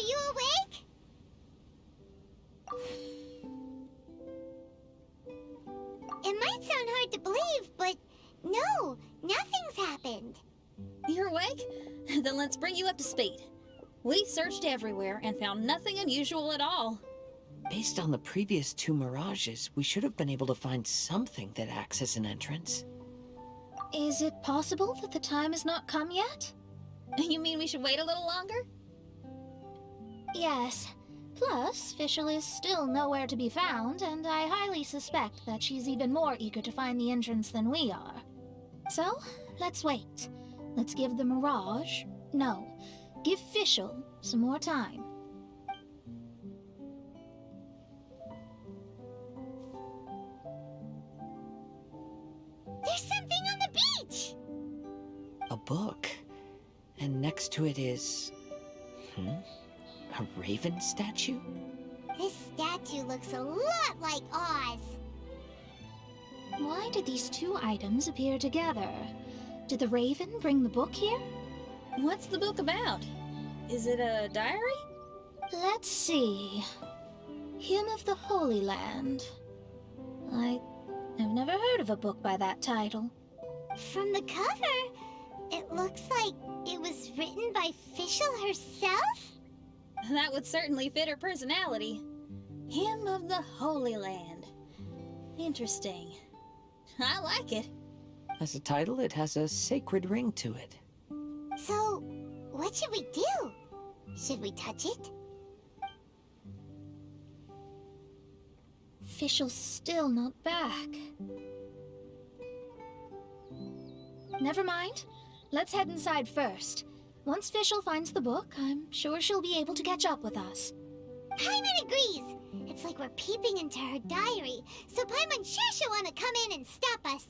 you awake? It might sound hard to believe, but no, nothing's happened. You're awake? Then let's bring you up to speed. We've searched everywhere and found nothing unusual at all. Based on the previous 2 mirages, we should have been able to find something that acts as an entrance. Is it possible that the time has not come yet? You mean we should wait a little longer? Yes. Plus, Fischl is still nowhere to be found, and I highly suspect that she's even more eager to find the entrance than we are. So, let's wait. Let's give the Mirage... No, give Fischl some more time. There's something on the beach! A book. And next to it is... a raven statue? This statue looks a lot like Oz. Why did these 2 items appear together? Did the raven bring the book here? What's the book about? Is it a diary? Let's see. Hymn of the Holy Land. I've never heard of a book by that title. From the cover, it looks like it was written by Fischl herself? That would certainly fit her personality. Hymn of the Holy Land. Interesting. I like it. As a title, it has a sacred ring to it. So, what should we do? Should we touch it? Fischl's still not back. Never mind. Let's head inside first. Once Fischl finds the book, I'm sure she'll be able to catch up with us. Paimon agrees! It's like we're peeping into her diary, so Paimon's sure she'll want to come in and stop us.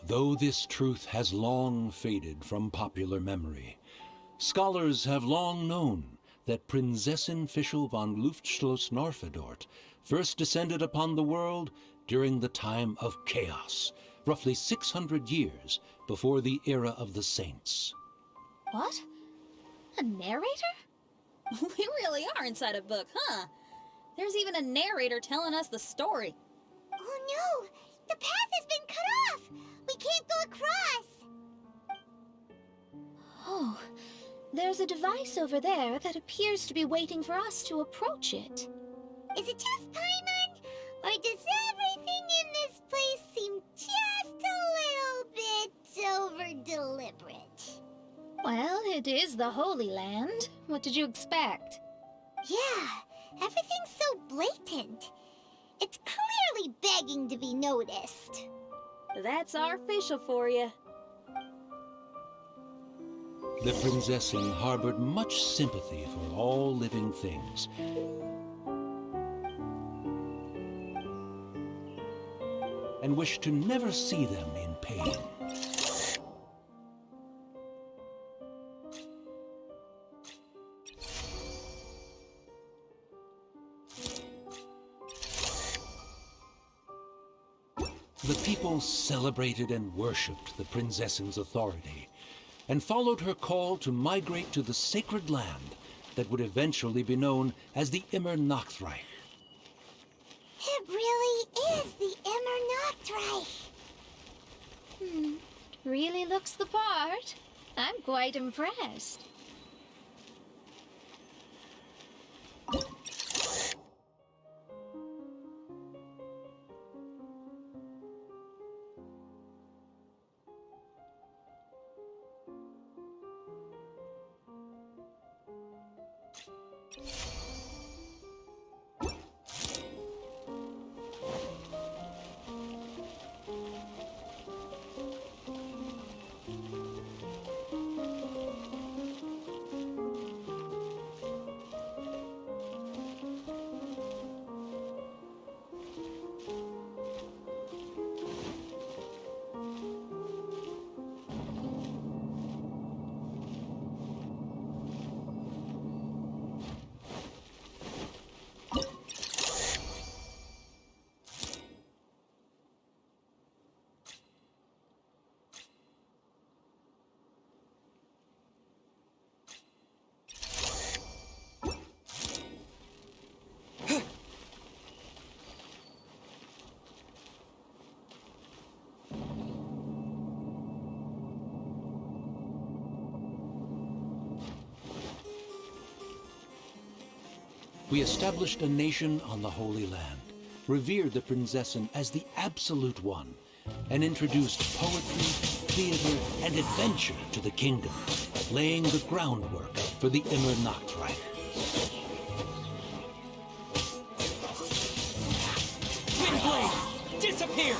Though this truth has long faded from popular memory, scholars have long known that Prinzessin Fischl von Luftschloss-Norfedort first descended upon the world during the time of chaos, roughly 600 years before the era of the saints. What? A narrator? We really are inside a book, huh? There's even a narrator telling us the story. Oh no! The path has been cut off! We can't go across! Oh, there's a device over there that appears to be waiting for us to approach it. Is it just Paimon? Or does everything in this place seem just a little bit over-deliberate? Well, it is the Holy Land. What did you expect? Yeah, everything's so blatant. It's clearly begging to be noticed. That's our Fischl for you. The Prinzessin harbored much sympathy for all living things, and wished to never see them in pain. The people celebrated and worshipped the Prinzessin's authority, and followed her call to migrate to the sacred land that would eventually be known as the Immer Nachtreich. It really is the Immer Nachtreich. Really looks the part. I'm quite impressed. we established a nation on the Holy Land, revered the Prinzessin as the absolute one, and introduced poetry, theater, and adventure to the kingdom, laying the groundwork for the Immer Nachtreich. Windblade, disappear!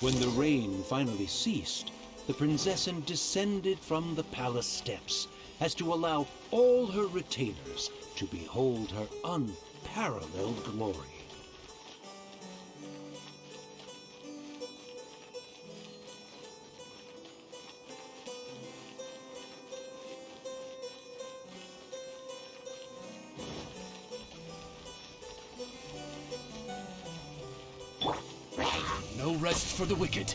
When the rain finally ceased, the Prinzessin descended from the palace steps as to allow all her retainers to behold her unparalleled glory. No rest for the wicked.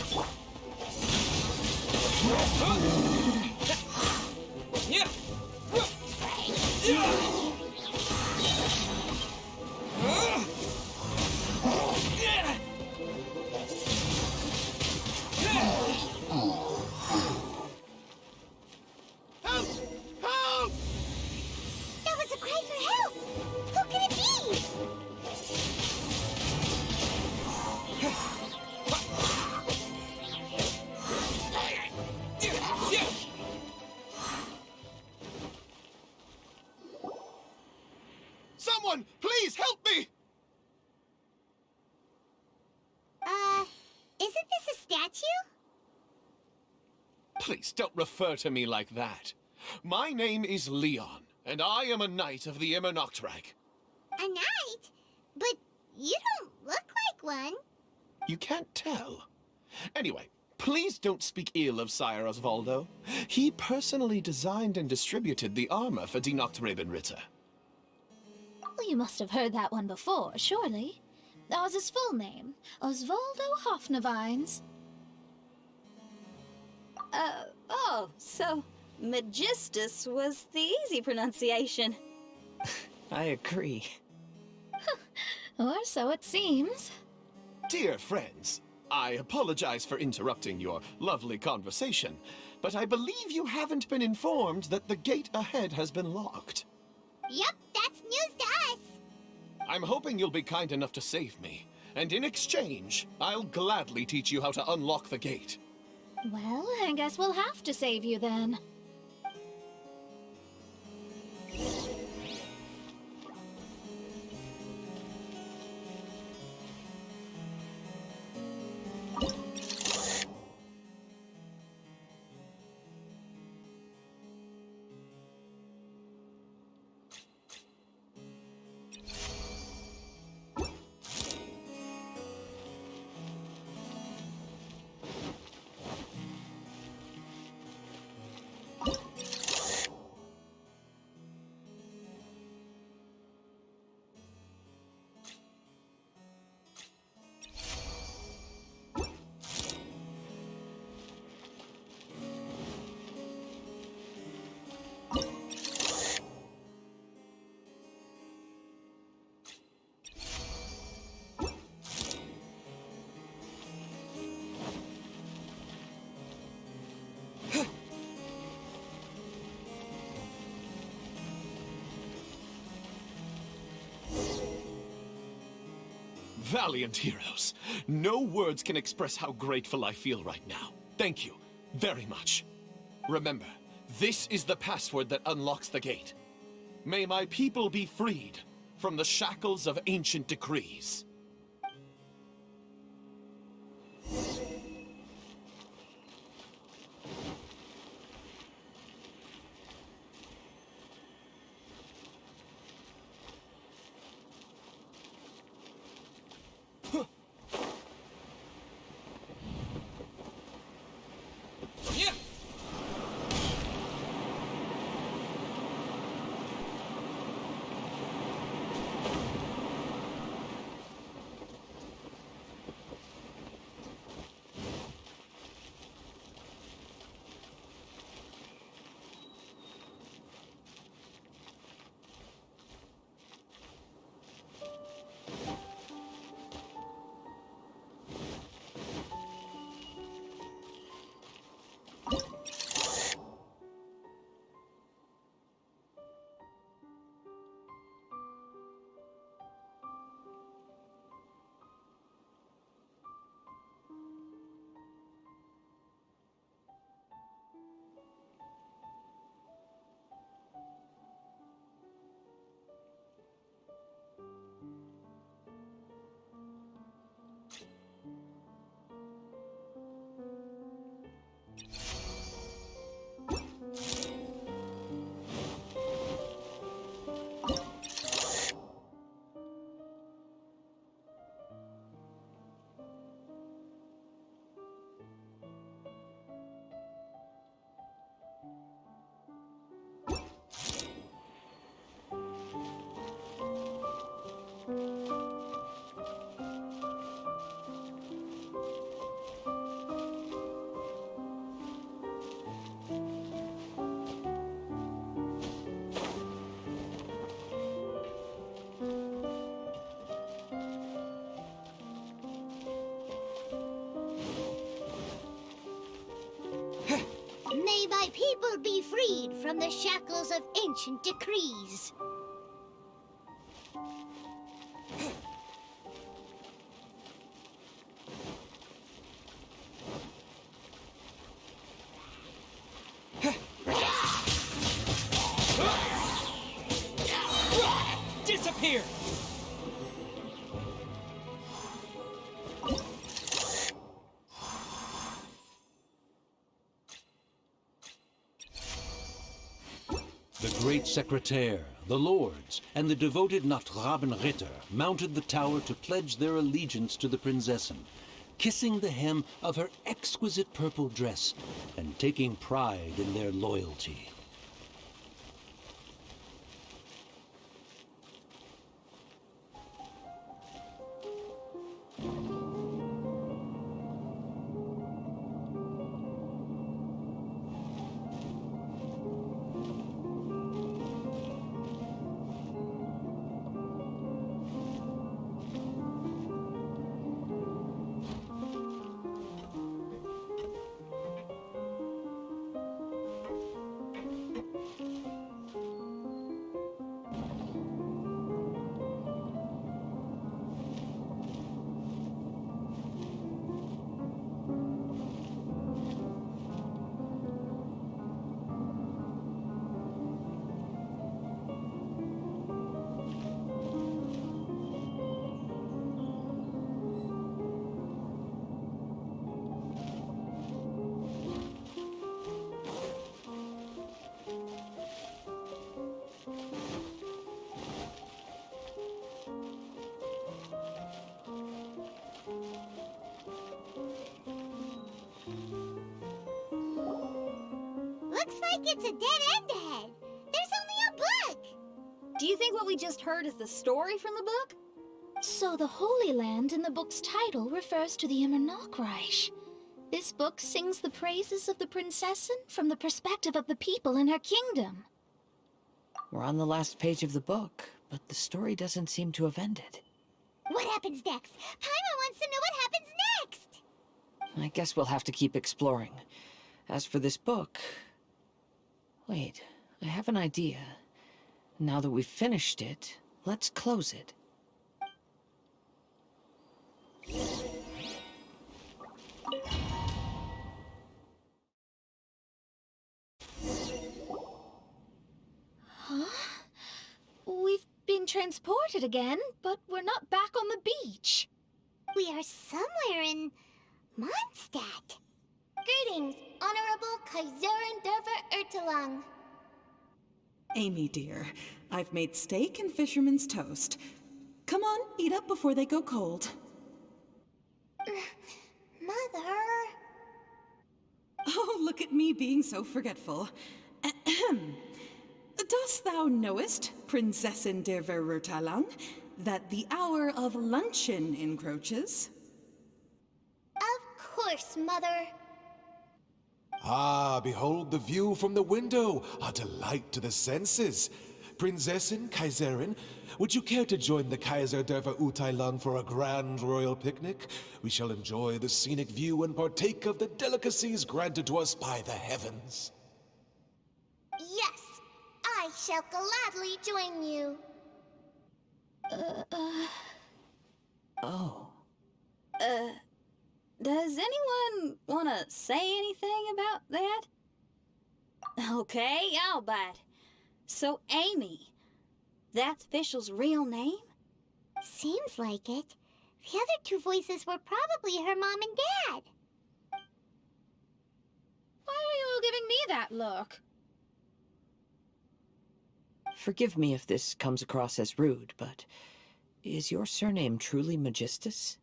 That was a cry for help! Who could it be? Someone, please help me! Isn't this a statue? Please don't refer to me like that. My name is Leon, and I am a knight of the Immer Nachtreich. A knight? But you don't look like one. You can't tell. Anyway, please don't speak ill of Sire Osvaldo. He personally designed and distributed the armor for Die Nachtrebenritter. Well, you must have heard that one before, surely. That was his full name, Osvaldo Hofnevines. Oh, so Magistus was the easy pronunciation. I agree. Or so it seems. Dear friends, I apologize for interrupting your lovely conversation, but I believe you haven't been informed that the gate ahead has been locked. Yep, that's news to us. I'm hoping you'll be kind enough to save me, and in exchange, I'll gladly teach you how to unlock the gate. Well, I guess we'll have to save you then. Valiant heroes. No words can express how grateful I feel right now. Thank you very much. Remember, this is the password that unlocks the gate. May my people be freed from the shackles of ancient decrees. May my people be freed from the shackles of ancient decrees. Disappear! The great secretaire, the lords, and the devoted Nachtrabenritter mounted the tower to pledge their allegiance to the Prinzessin, kissing the hem of her exquisite purple dress and taking pride in their loyalty. Looks like it's a dead end ahead. There's only a book. Do you think what we just heard is the story from the book? So the Holy Land in the book's title refers to the Immernachtreich. This book sings the praises of the Prinzessin from the perspective of the people in her kingdom. We're on the last page of the book, but the story doesn't seem to have ended. What happens next? Paimon wants to know what happens next. I guess we'll have to keep exploring. As for this book... Wait, I have an idea. Now that we've finished it, let's close it. transported again, but we're not back on the beach. We are somewhere in Mondstadt. Greetings, Honorable Kaiserin Derver Ertelang. Amy, dear, I've made steak and fisherman's toast. Come on, eat up before they go cold. Mother... Oh, look at me being so forgetful. Ahem. Dost thou knowest, Prinzessin der Verurteilung, that the hour of luncheon encroaches? Of course, Mother. Ah, behold the view from the window, a delight to the senses. Prinzessin, Kaiserin, would you care to join the Kaiser der Verurteilung for a grand royal picnic? We shall enjoy the scenic view and partake of the delicacies granted to us by the heavens. Yes, I shall gladly join you. Oh. Does anyone want to say anything about that? Okay, I'll bite. So, Amy, that's Fischl's real name? Seems like it. The other two voices were probably her mom and dad. Why are you all giving me that look? Forgive me if this comes across as rude, but is your surname truly Magistus?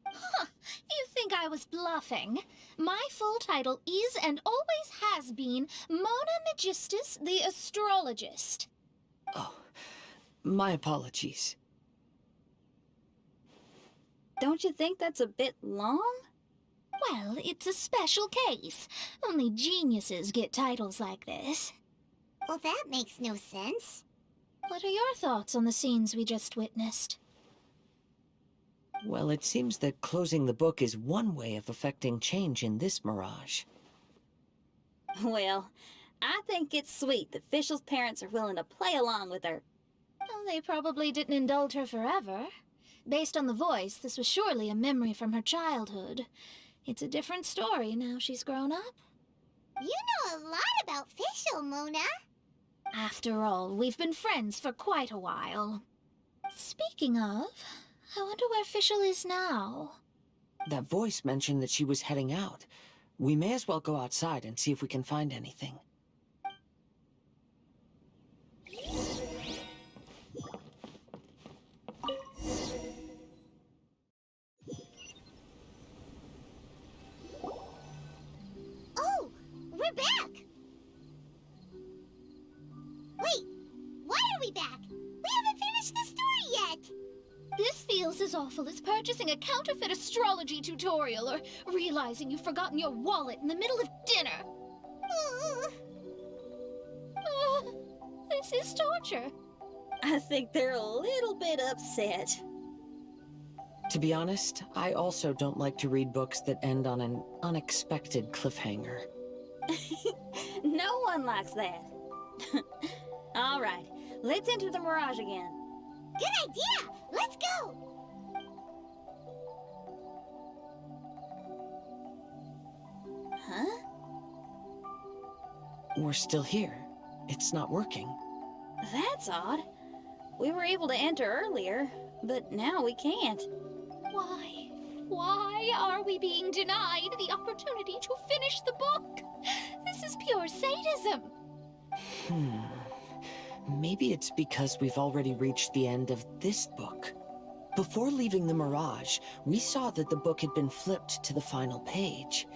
Huh, you think I was bluffing? My full title is and always has been Mona Magistus the Astrologist. Oh, my apologies. Don't you think that's a bit long? Well, it's a special case. Only geniuses get titles like this. Well, that makes no sense. What are your thoughts on the scenes we just witnessed? Well, it seems that closing the book is one way of affecting change in this mirage. Well, I think it's sweet that Fischl's parents are willing to play along with her. Well, they probably didn't indulge her forever. Based on the voice, this was surely a memory from her childhood. It's a different story now she's grown up. You know a lot about Fischl, Mona. After all, we've been friends for quite a while. Speaking of, I wonder where Fischl is now. That voice mentioned that she was heading out. We may as well go outside and see if we can find anything. Oh, we're back! Wait, why are we back? We haven't finished the story yet! This feels as awful as purchasing a counterfeit astrology tutorial or realizing you've forgotten your wallet in the middle of dinner. This is torture. I think they're a little bit upset. To be honest, I also don't like to read books that end on an unexpected cliffhanger. No one likes that. All right, let's enter the mirage again. Good idea! Let's go! Huh? We're still here. It's not working. That's odd. We were able to enter earlier, but now we can't. Why? Why are we being denied the opportunity to finish the book? This is pure sadism. Maybe it's because we've already reached the end of this book. Before leaving the Mirage, we saw that the book had been flipped to the final page.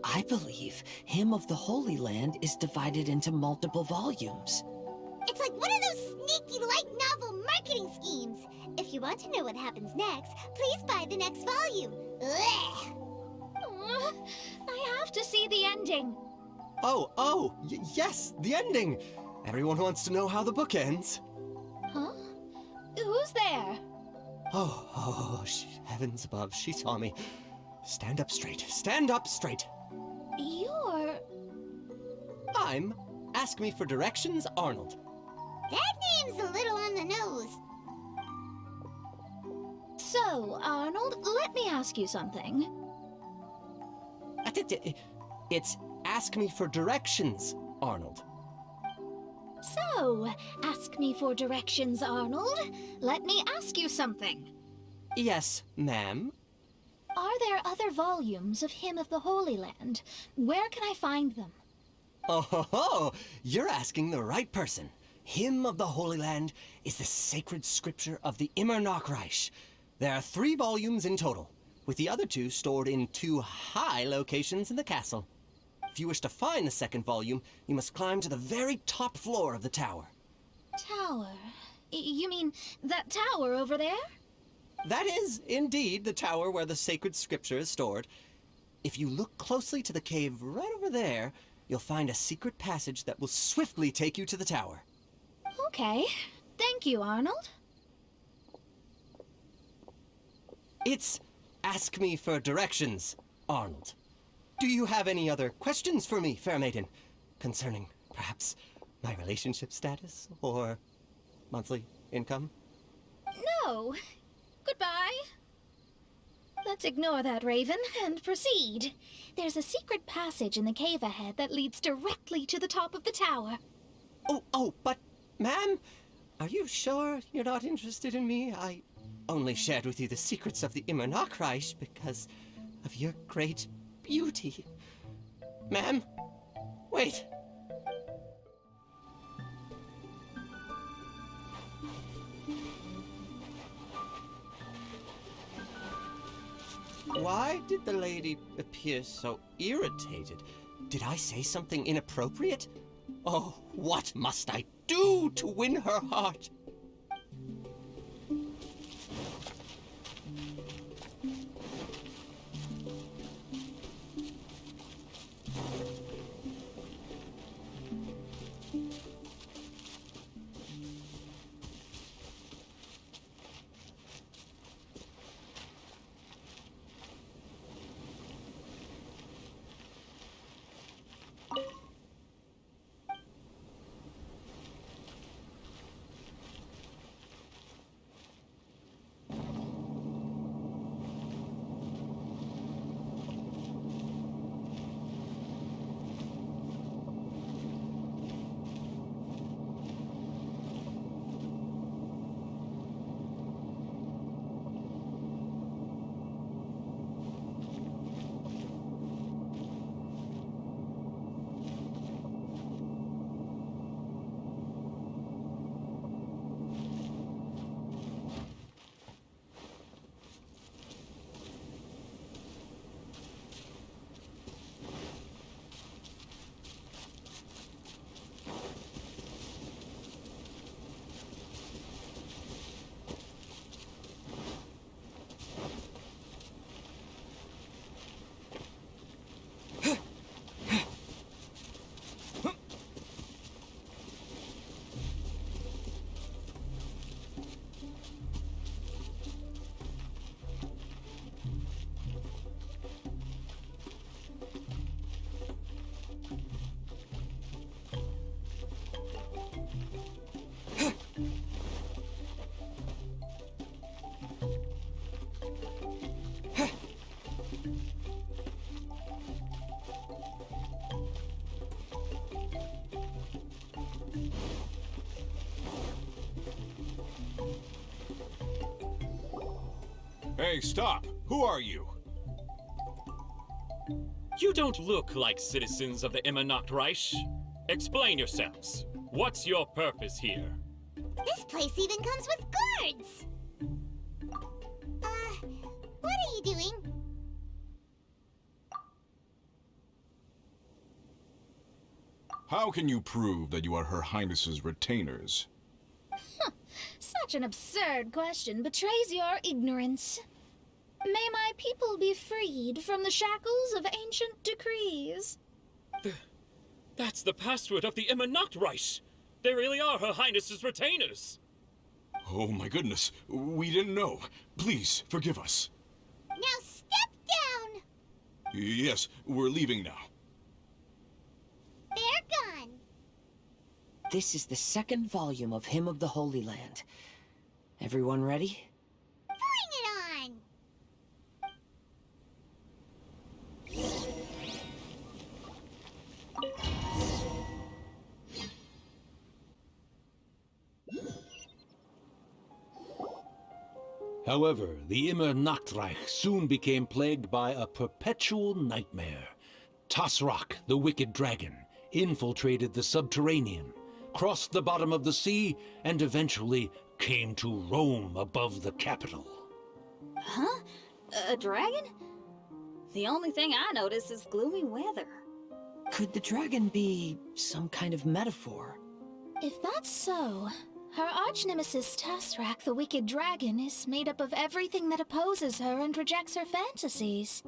I believe Hymn of the Holy Land is divided into multiple volumes. It's like one of those sneaky light novel marketing schemes. If you want to know what happens next, please buy the next volume. Ugh. I have to see the ending. Yes, the ending! Everyone wants to know how the book ends. Huh? Who's there? Heavens above, she saw me. Stand up straight, stand up straight. You're... I'm Ask Me for Directions, Arnold. That name's a little on the nose. So, Arnold, let me ask you something. It's Ask Me for Directions, Arnold. So, ask me for directions, Arnold. Let me ask you something. Yes, ma'am. Are there other volumes of Hymn of the Holy Land? Where can I find them? Oh, ho, ho. You're asking the right person. Hymn of the Holy Land is the sacred scripture of the Immernachtreich. There are 3 volumes in total, with the other 2 stored in 2 high locations in the castle. If you wish to find the second volume, you must climb to the very top floor of the tower. Tower? You mean that tower over there? That is, indeed, the tower where the sacred scripture is stored. If you look closely to the cave right over there, you'll find a secret passage that will swiftly take you to the tower. Okay. Thank you, Arnold. It's Ask Me for Directions, Arnold. Do you have any other questions for me, fair maiden? Concerning, perhaps, my relationship status or monthly income? No. Goodbye. Let's ignore that, Raven, and proceed. There's a secret passage in the cave ahead that leads directly to the top of the tower. Oh, but, ma'am, are you sure you're not interested in me? I only shared with you the secrets of the Immernachtreich because of your great beauty. Ma'am, wait. Why did the lady appear so irritated? Did I say something inappropriate? Oh, what must I do to win her heart? Hey, stop! Who are you? You don't look like citizens of the Immernachtreich. Explain yourselves. What's your purpose here? This place even comes with guards! What are you doing? How can you prove that you are Her Highness's retainers? Such an absurd question betrays your ignorance. May my people be freed from the shackles of ancient decrees. That's the password of the Immernachtreich. They really are Her Highness's retainers. Oh my goodness, we didn't know. Please, forgive us. Now step down! Yes, we're leaving now. They're gone. This is the second volume of Hymn of the Holy Land. Everyone ready? Bring it on! However, the Immer Nachtreich soon became plagued by a perpetual nightmare. Tasrak, the wicked dragon, infiltrated the subterranean, crossed the bottom of the sea, and eventually came to roam above the capital. Huh? A dragon? The only thing I notice is gloomy weather. Could the dragon be some kind of metaphor? If that's so, her arch-nemesis Tasrak, the wicked dragon, is made up of everything that opposes her and rejects her fantasies.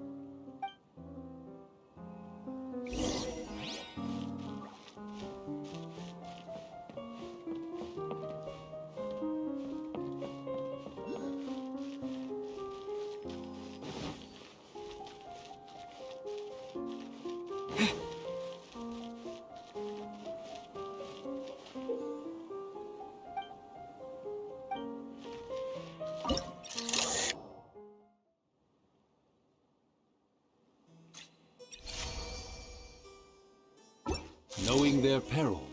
Knowing their peril,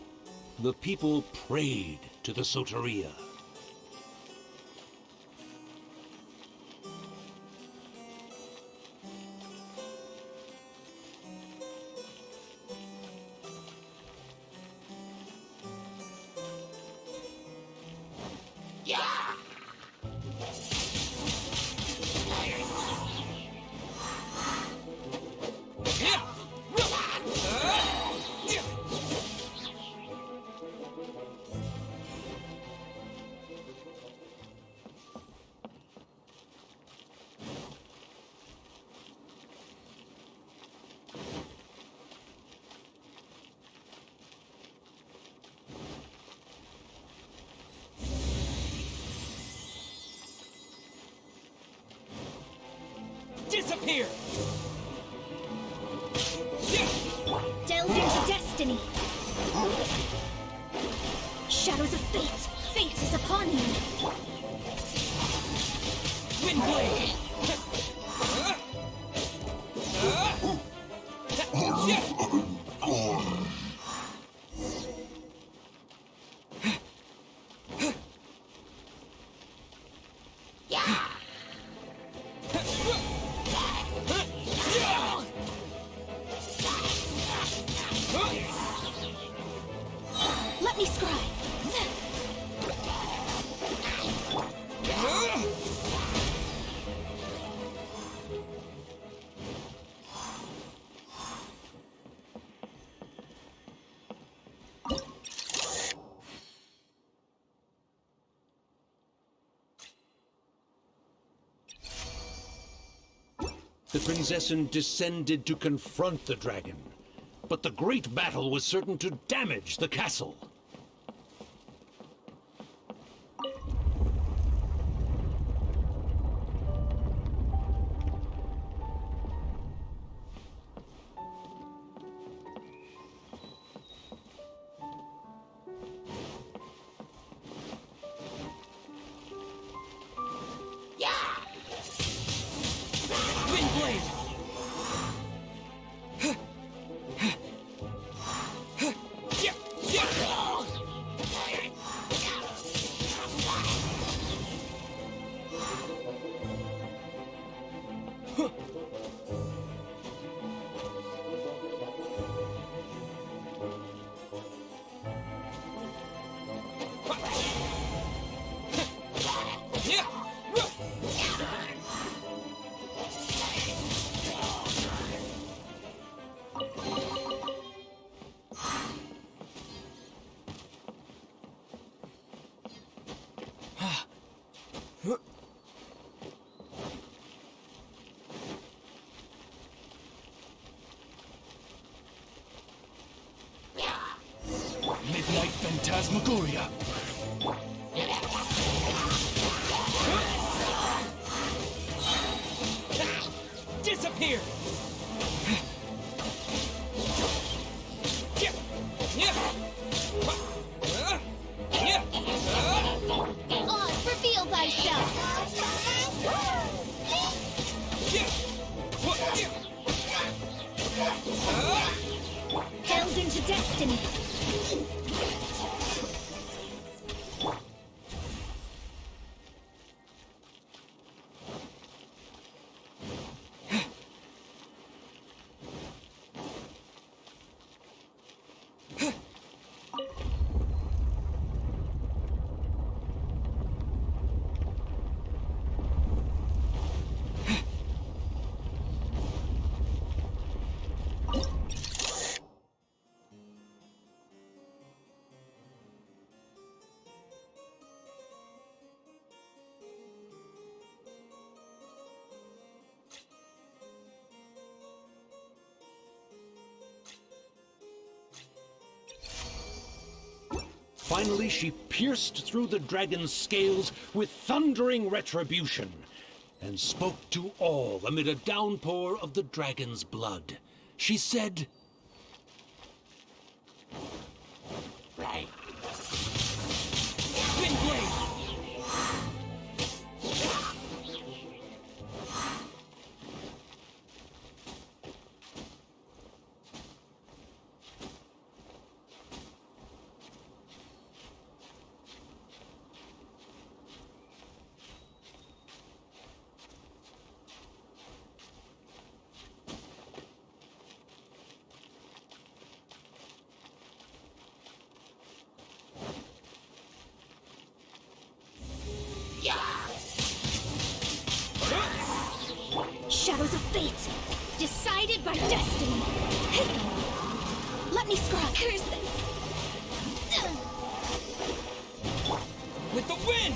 the people prayed to the Soteria. Disappear! Delve into destiny! Shadows of fate! Fate is upon you! Windblade! Let me scry! The Prinzessin descended to confront the dragon, but the great battle was certain to damage the castle. Midnight Phantasmagoria. Disappear! Oz, reveal thyself! Delve into destiny! Finally, she pierced through the dragon's scales with thundering retribution, and spoke to all amid a downpour of the dragon's blood. She said, "Right. Twin blade!" Shadows of fate, decided by destiny. Let me scrawl curses. With the wind!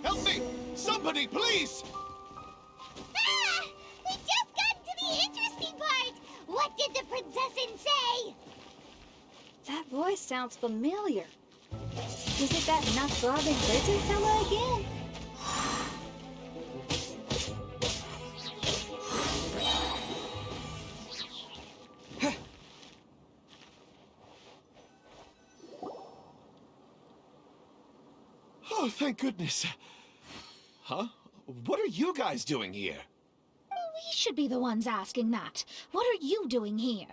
Help me! Somebody, please! Ah! We just got to the interesting part! What did the princessin say? That voice sounds familiar. Is it that nut-throbbing lizard fella again? Oh, thank goodness. Huh? What are you guys doing here? We should be the ones asking that. What are you doing here?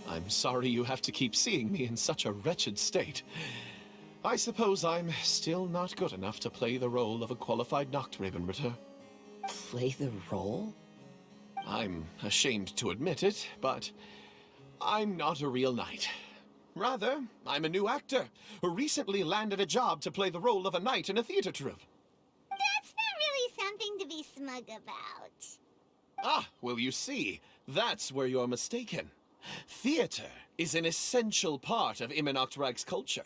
I'm sorry you have to keep seeing me in such a wretched state. I suppose I'm still not good enough to play the role of a qualified Noctribenritter. Play the role? I'm ashamed to admit it, but I'm not a real knight. Rather, I'm a new actor who recently landed a job to play the role of a knight in a theater troupe. That's not really something to be smug about. Ah, well, you see, that's where you're mistaken. Theater is an essential part of Immernachtreich's culture.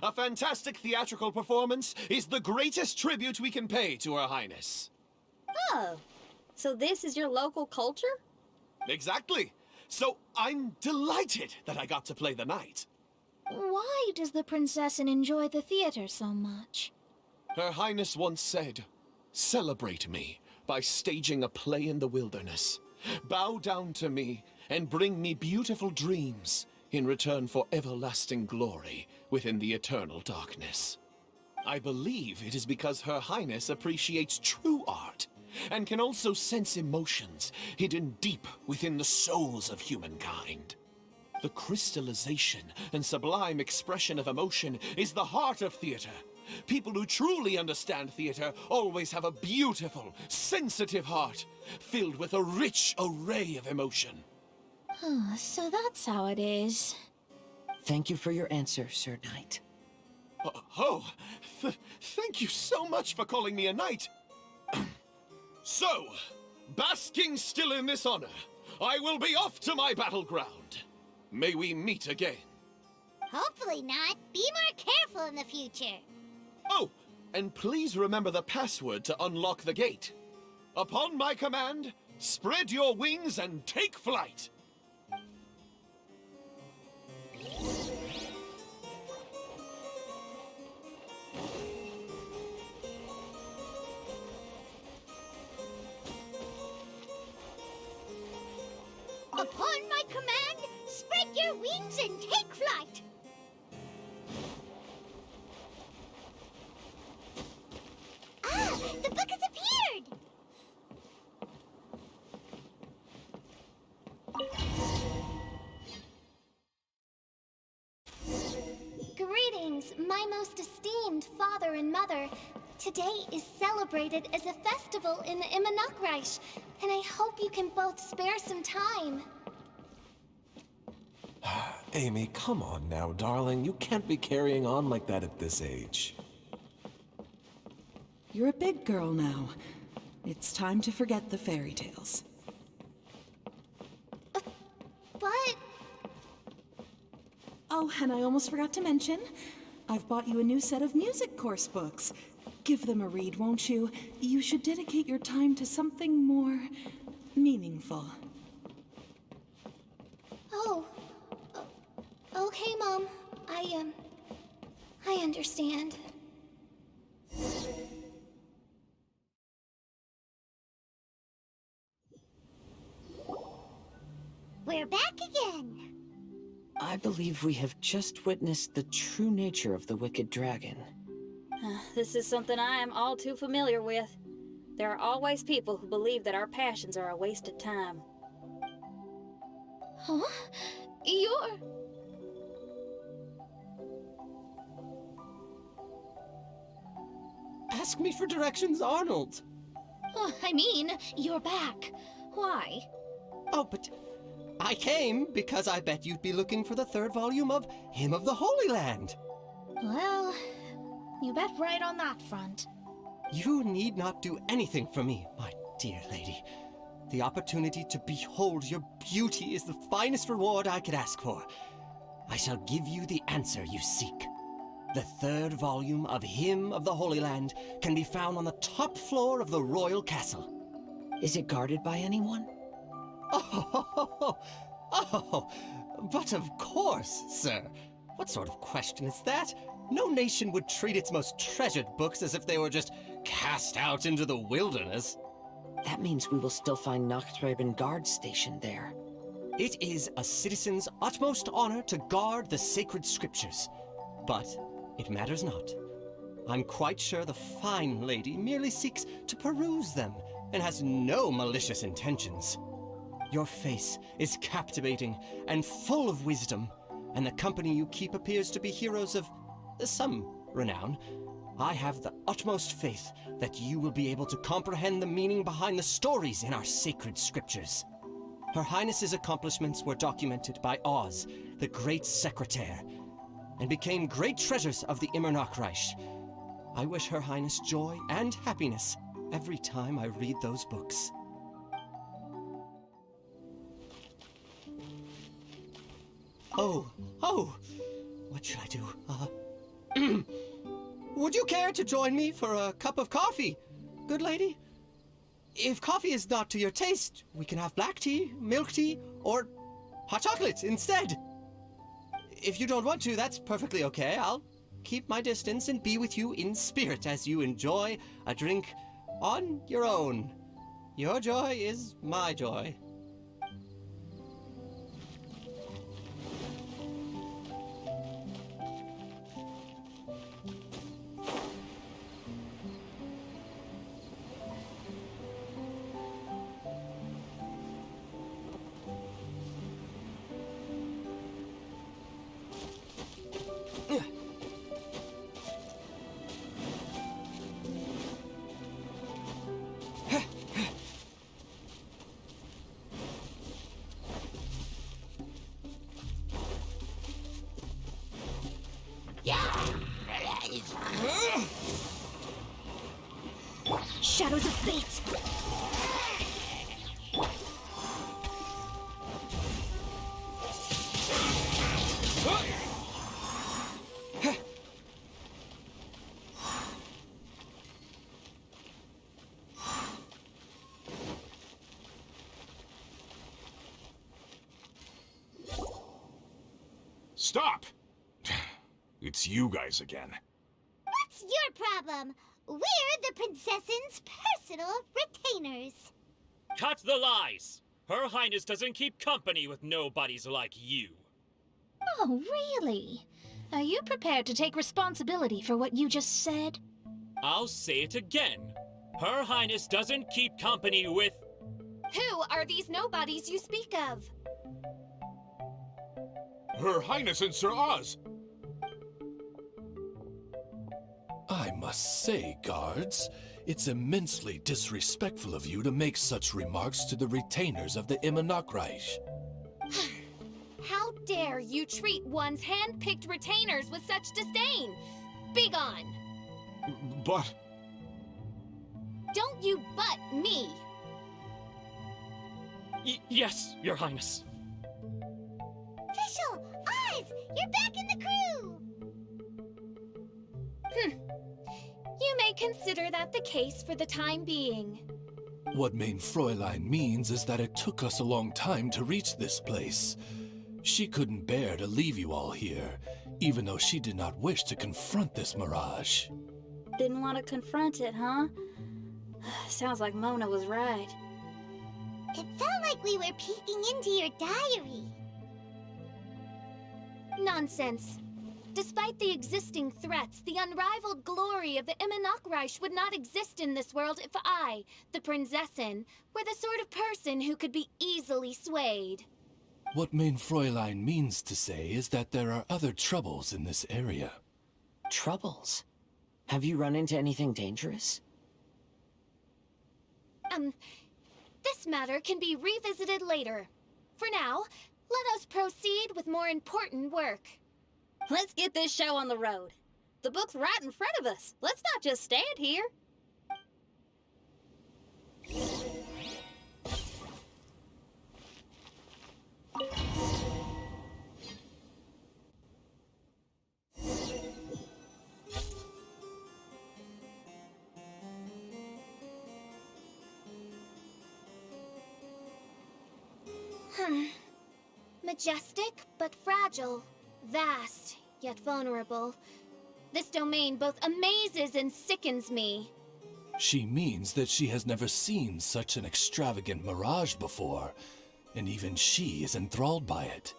A fantastic theatrical performance is the greatest tribute we can pay to Her Highness. Oh, so this is your local culture? Exactly. So I'm delighted that I got to play the knight. Why does the Prinzessin enjoy the theater so much? Her Highness once said, "Celebrate me by staging a play in the wilderness. Bow down to me and bring me beautiful dreams in return for everlasting glory within the eternal darkness." I believe it is because Her Highness appreciates true art and can also sense emotions hidden deep within the souls of humankind. The crystallization and sublime expression of emotion is the heart of theater. People who truly understand theater always have a beautiful, sensitive heart, filled with a rich array of emotion. So that's how it is. Thank you for your answer, Sir Knight. Thank you so much for calling me a knight. So, basking still in this honor, I will be off to my battleground. May we meet again. Hopefully not. Be more careful in the future. Oh, and please remember the password to unlock the gate. Upon my command, spread your wings and take flight. Upon my command, spread your wings and take flight. Ah, the book has appeared! Greetings, my most esteemed father and mother. Today is celebrated as a festival in the Immernachtreich, and I hope you can both spare some time. Amy, come on now, darling. You can't be carrying on like that at this age. You're a big girl now. It's time to forget the fairy tales. But... Oh, and I almost forgot to mention, I've bought you a new set of music course books. Give them a read, won't you? You should dedicate your time to something more meaningful. Oh. Okay, Mom. I understand. We're back again. I believe we have just witnessed the true nature of the wicked dragon. This is something I am all too familiar with. There are always people who believe that our passions are a waste of time. Huh? You're... Ask me for directions, Arnold. I mean, you're back. Why? Oh, but I came because I bet you'd be looking for the third volume of Hymn of the Holy Land. Well, you bet right on that front. You need not do anything for me, my dear lady. The opportunity to behold your beauty is the finest reward I could ask for. I shall give you the answer you seek. The third volume of Hymn of the Holy Land can be found on the top floor of the royal castle. Is it guarded by anyone? But of course, sir. What sort of question is that? No nation would treat its most treasured books as if they were just cast out into the wilderness. That means we will still find Nachtreiben guards stationed there. It is a citizen's utmost honor to guard the sacred scriptures. But it matters not. I'm quite sure the fine lady merely seeks to peruse them and has no malicious intentions. Your face is captivating and full of wisdom, and the company you keep appears to be heroes of some renown. I have the utmost faith that you will be able to comprehend the meaning behind the stories in our sacred scriptures. Her Highness's accomplishments were documented by Oz, the Great Secretaire, and became great treasures of the Immernachtreich. I wish Her Highness joy and happiness every time I read those books. Oh, what should I do? Would you care to join me for a cup of coffee, good lady? If coffee is not to your taste, we can have black tea, milk tea, or hot chocolate instead. If you don't want to, that's perfectly okay. I'll keep my distance and be with you in spirit as you enjoy a drink on your own. Your joy is my joy. Shadows of fate! Stop! It's you guys again. What's your problem? We're the princess's personal retainers. Cut the lies! Her Highness doesn't keep company with nobodies like you. Oh, really? Are you prepared to take responsibility for what you just said? I'll say it again. Her Highness doesn't keep company with... Who are these nobodies you speak of? Her Highness and Sir Oz! I must say, guards, it's immensely disrespectful of you to make such remarks to the retainers of the Immernachtreich. How dare you treat one's hand-picked retainers with such disdain? Begone! But... Don't you butt me! Yes, Your Highness. Fischl! Oz! You're back in the crew! You may consider that the case for the time being. What Mein Fräulein means is that it took us a long time to reach this place. She couldn't bear to leave you all here, even though she did not wish to confront this mirage. Didn't want to confront it, huh? Sounds like Mona was right. It felt like we were peeking into your diary. Nonsense. Despite the existing threats, the unrivaled glory of the Immernachtreich would not exist in this world if I, the Prinzessin, were the sort of person who could be easily swayed. What Mein Fräulein means to say is that there are other troubles in this area. Troubles? Have you run into anything dangerous? This matter can be revisited later. For now, let us proceed with more important work. Let's get this show on the road. The book's right in front of us. Let's not just stand here. Majestic, but fragile. Vast, yet vulnerable. This domain both amazes and sickens me. She means that she has never seen such an extravagant mirage before, and even she is enthralled by it.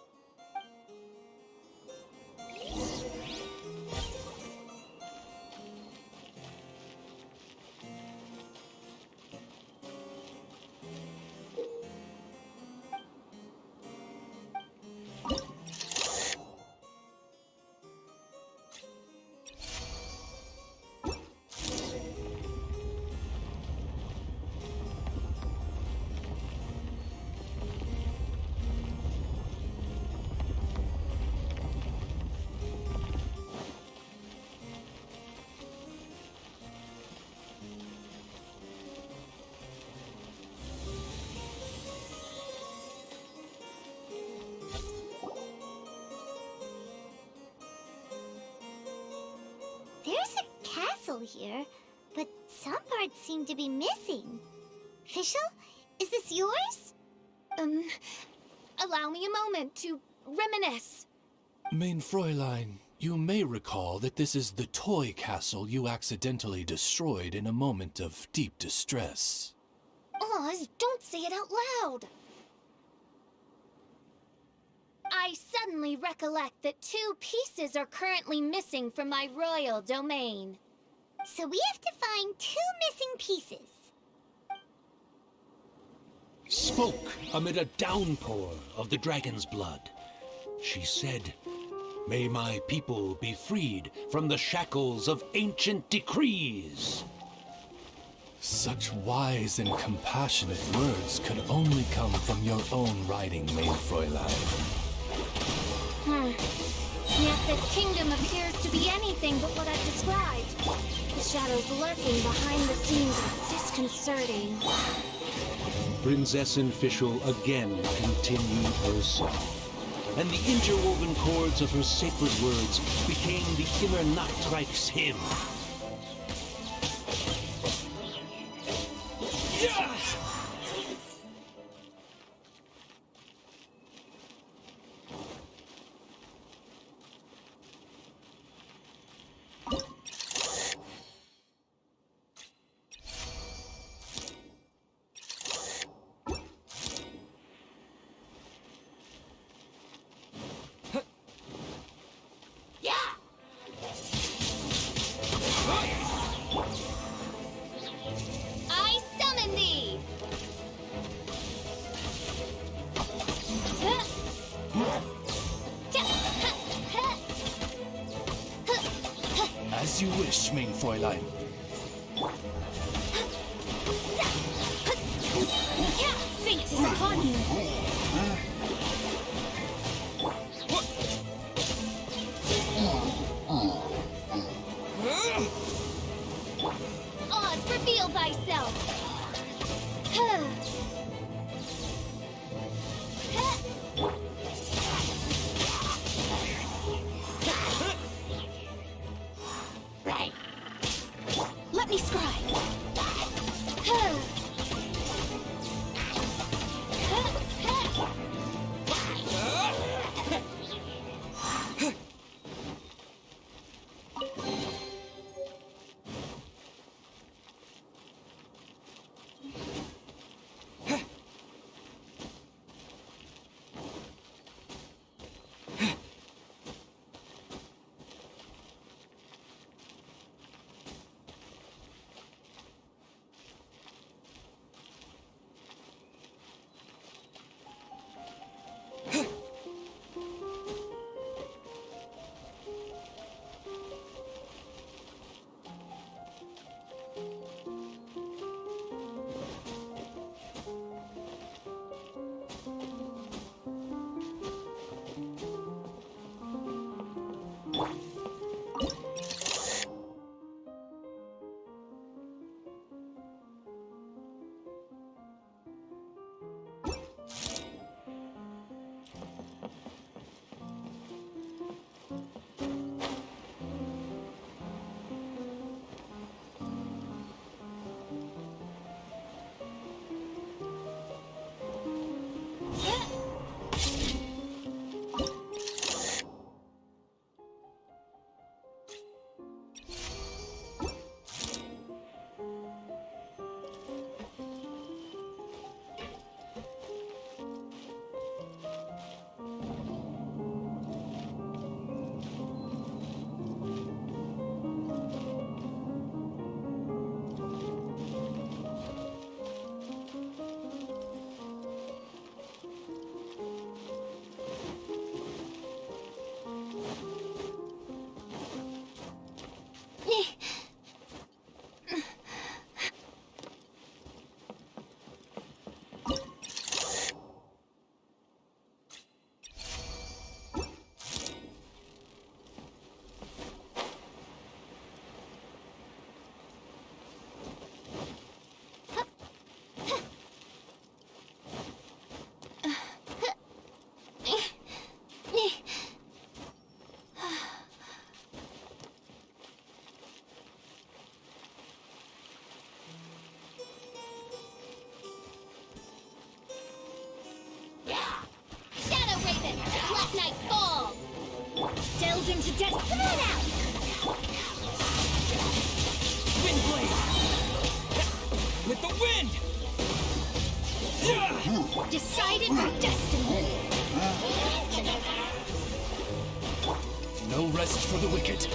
here, but some parts seem to be missing. Fischl, is this yours? Allow me a moment to reminisce. Mein Fräulein, you may recall that this is the toy castle you accidentally destroyed in a moment of deep distress. Oz, don't say it out loud. I suddenly recollect that 2 pieces are currently missing from my royal domain. So we have to find 2 missing pieces. Spoke amid a downpour of the dragon's blood. She said, "May my people be freed from the shackles of ancient decrees." Such wise and compassionate words could only come from your own writing, Mein Fräulein. Yet this kingdom appears to be anything but what I've described. The shadows lurking behind the scenes are disconcerting. Prinzessin Fischl again continued her song, and the interwoven chords of her sacred words became the Immer Nachtreich's hymn. I summon thee! As you wish, Mein Fräulein. Fate is upon you! Oz, reveal thyself! nightfall! Delve into death. Come on out! Wind blade! With the wind! Decided by destiny. No rest for the wicked.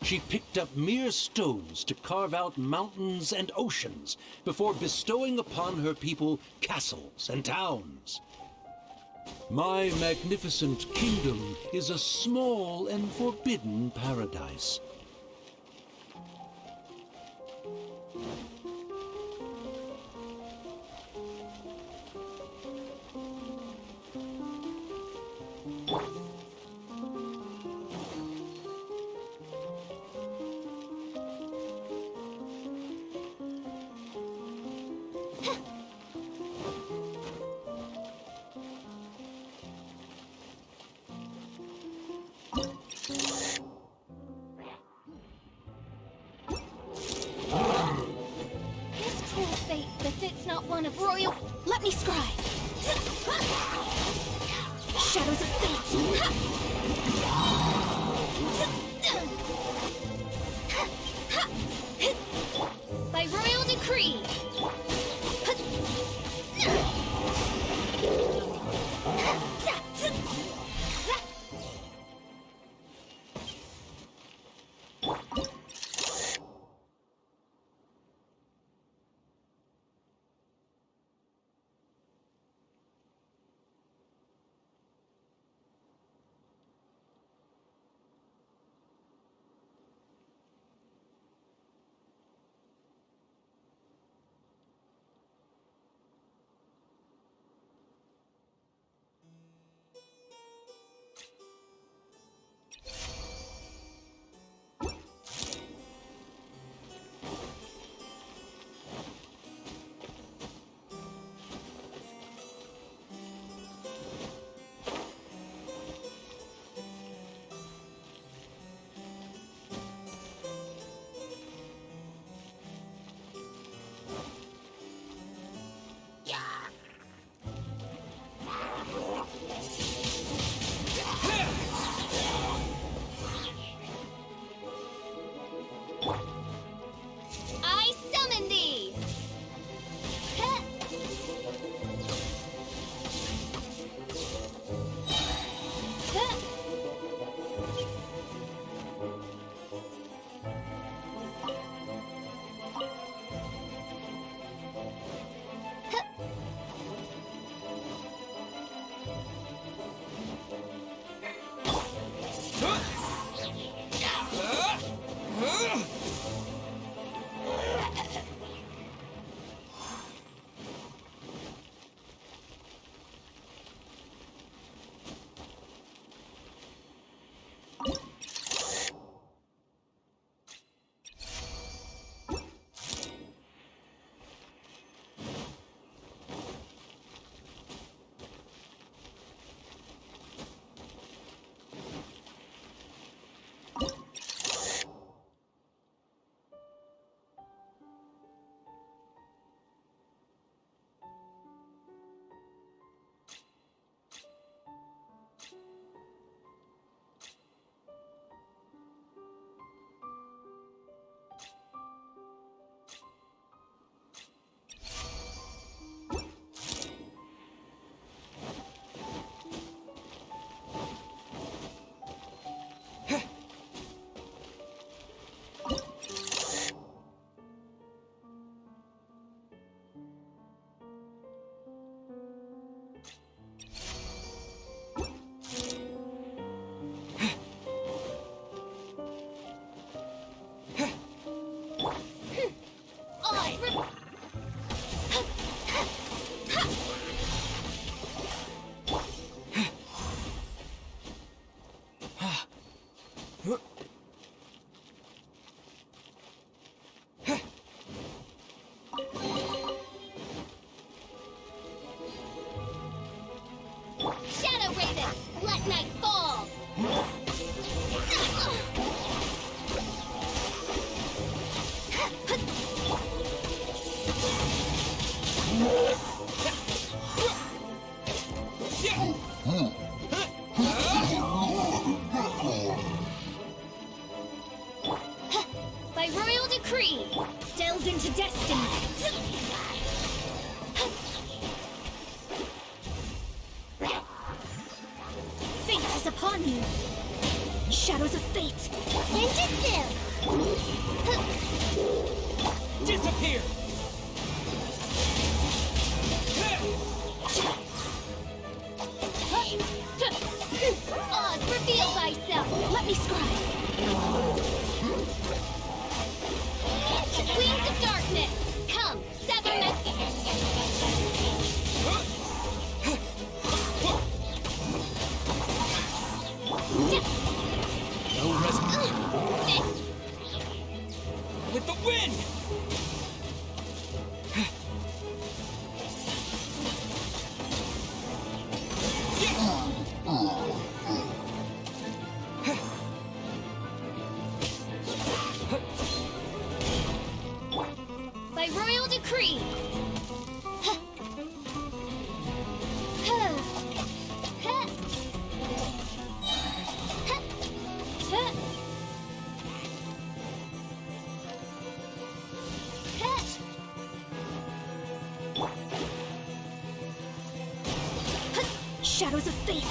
She picked up mere stones to carve out mountains and oceans before bestowing upon her people castles and towns. My magnificent kingdom is a small and forbidden paradise. This cruel fate befits not one of royal... Let me scry! Shadows of fate! By royal decree! I summon thee! destiny. Fate is upon you. Shadows of fate. Ninjutsu! Disappear! Oz, reveal thyself. Let me scribe. Wings of darkness. Come, sever my... No rest. With the wind! By royal decree. Shadows of fate.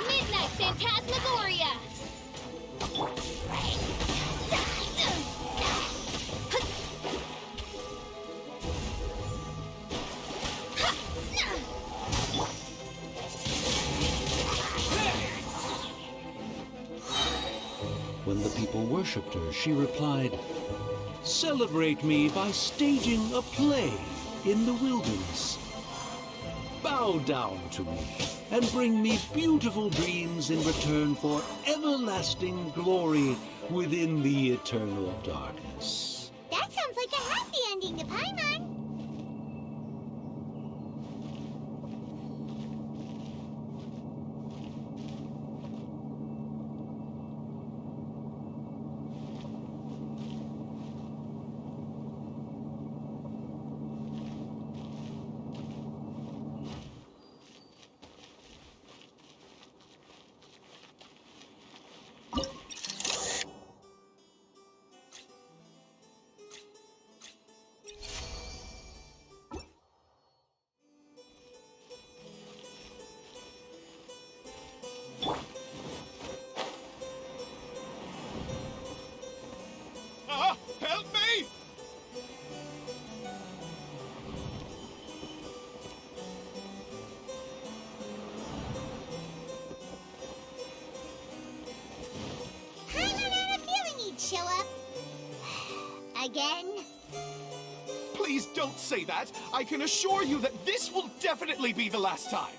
Midnight Phantasmagoria! When the people worshipped her, she replied, "Celebrate me by staging a play in the wilderness. Bow down to me and bring me beautiful dreams in return for everlasting glory within the eternal darkness. That sounds like a happy ending to Paimon. Help me! Paimon had a feeling he'd show up. Again? Please don't say that. I can assure you that this will definitely be the last time.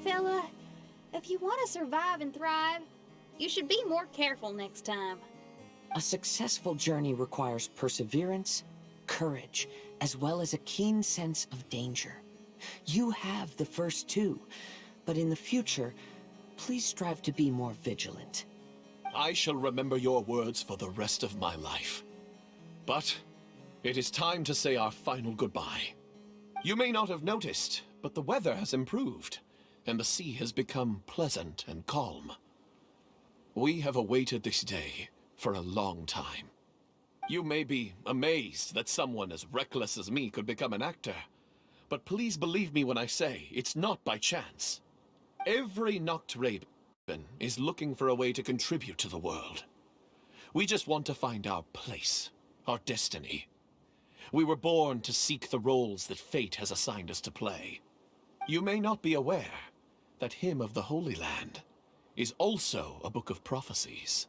Fella, if you want to survive and thrive, you should be more careful next time. A successful journey requires perseverance, courage, as well as a keen sense of danger. You have the first two, but in the future, please strive to be more vigilant. I shall remember your words for the rest of my life. But it is time to say our final goodbye. You may not have noticed, but the weather has improved, and the sea has become pleasant and calm. We have awaited this day for a long time. You may be amazed that someone as reckless as me could become an actor, but please believe me when I say it's not by chance. Every Noctraben is looking for a way to contribute to the world. We just want to find our place, our destiny. We were born to seek the roles that fate has assigned us to play. You may not be aware that Hymn of the Holy Land is also a book of prophecies.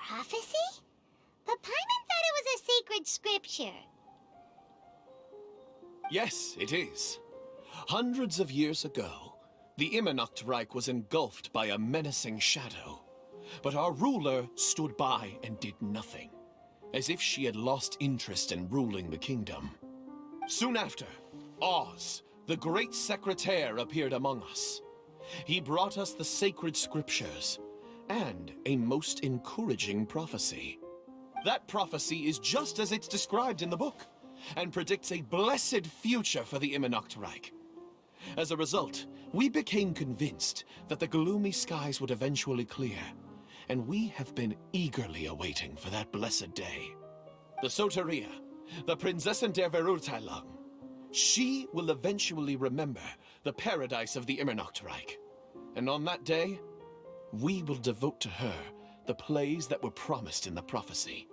Prophecy? But Paimon thought it was a sacred scripture. Yes, it is. Hundreds of years ago, the Immernachtreich was engulfed by a menacing shadow. But our ruler stood by and did nothing, as if she had lost interest in ruling the kingdom. Soon after, Oz, the great secretaire, appeared among us. He brought us the sacred scriptures and a most encouraging prophecy. That prophecy is just as it's described in the book, and predicts a blessed future for the Immernachtreich. As a result, we became convinced that the gloomy skies would eventually clear, and we have been eagerly awaiting for that blessed day. The Soteria, the Prinzessin der Verurteilung, she will eventually remember the paradise of the Immernachtreich. And on that day, we will devote to her the plays that were promised in the prophecy.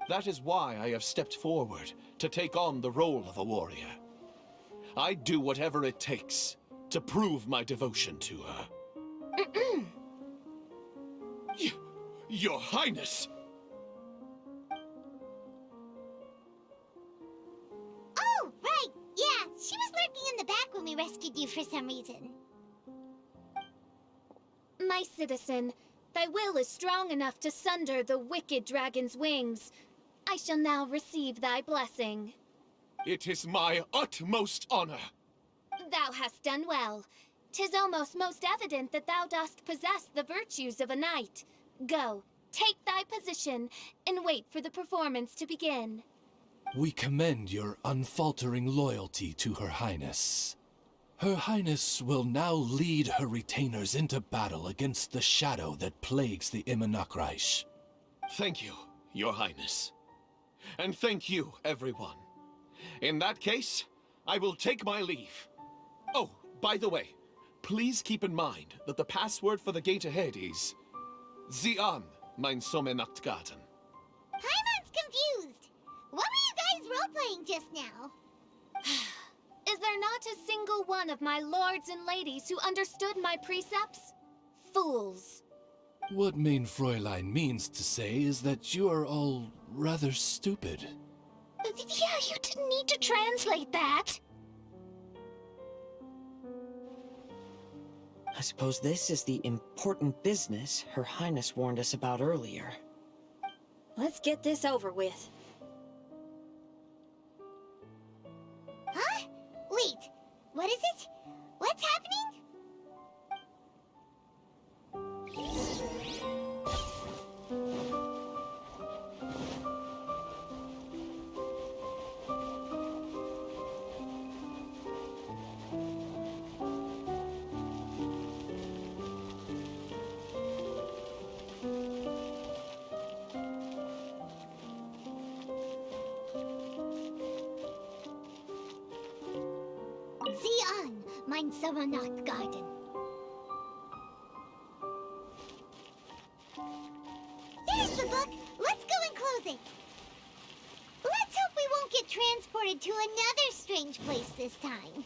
That is why I have stepped forward to take on the role of a warrior. I'd do whatever it takes to prove my devotion to her. Your Highness! Oh, right! Yeah, she was lurking in the back when we rescued you for some reason. My citizen, thy will is strong enough to sunder the wicked dragon's wings. I shall now receive thy blessing. It is my utmost honor. Thou hast done well. 'Tis almost most evident that thou dost possess the virtues of a knight. Go, take thy position, and wait for the performance to begin. We commend your unfaltering loyalty to Her Highness. Her Highness will now lead her retainers into battle against the shadow that plagues the Immernachtreich. Thank you, Your Highness. And thank you, everyone. In that case, I will take my leave. Oh, by the way, please keep in mind that the password for the gate ahead is Zian, mein Sommernachtgarten. Paimon's confused. What were you guys role-playing just now? Is there not a single one of my lords and ladies who understood my precepts? Fools. What Mein Fräulein means to say is that you are all rather stupid. Yeah, you didn't need to translate that. I suppose this is the important business Her Highness warned us about earlier. Let's get this over with. Huh? Wait, what is it? What's happening? Zian, mein Sommernachtgarten. There's the book. Let's go and close it. Let's hope we won't get transported to another strange place this time.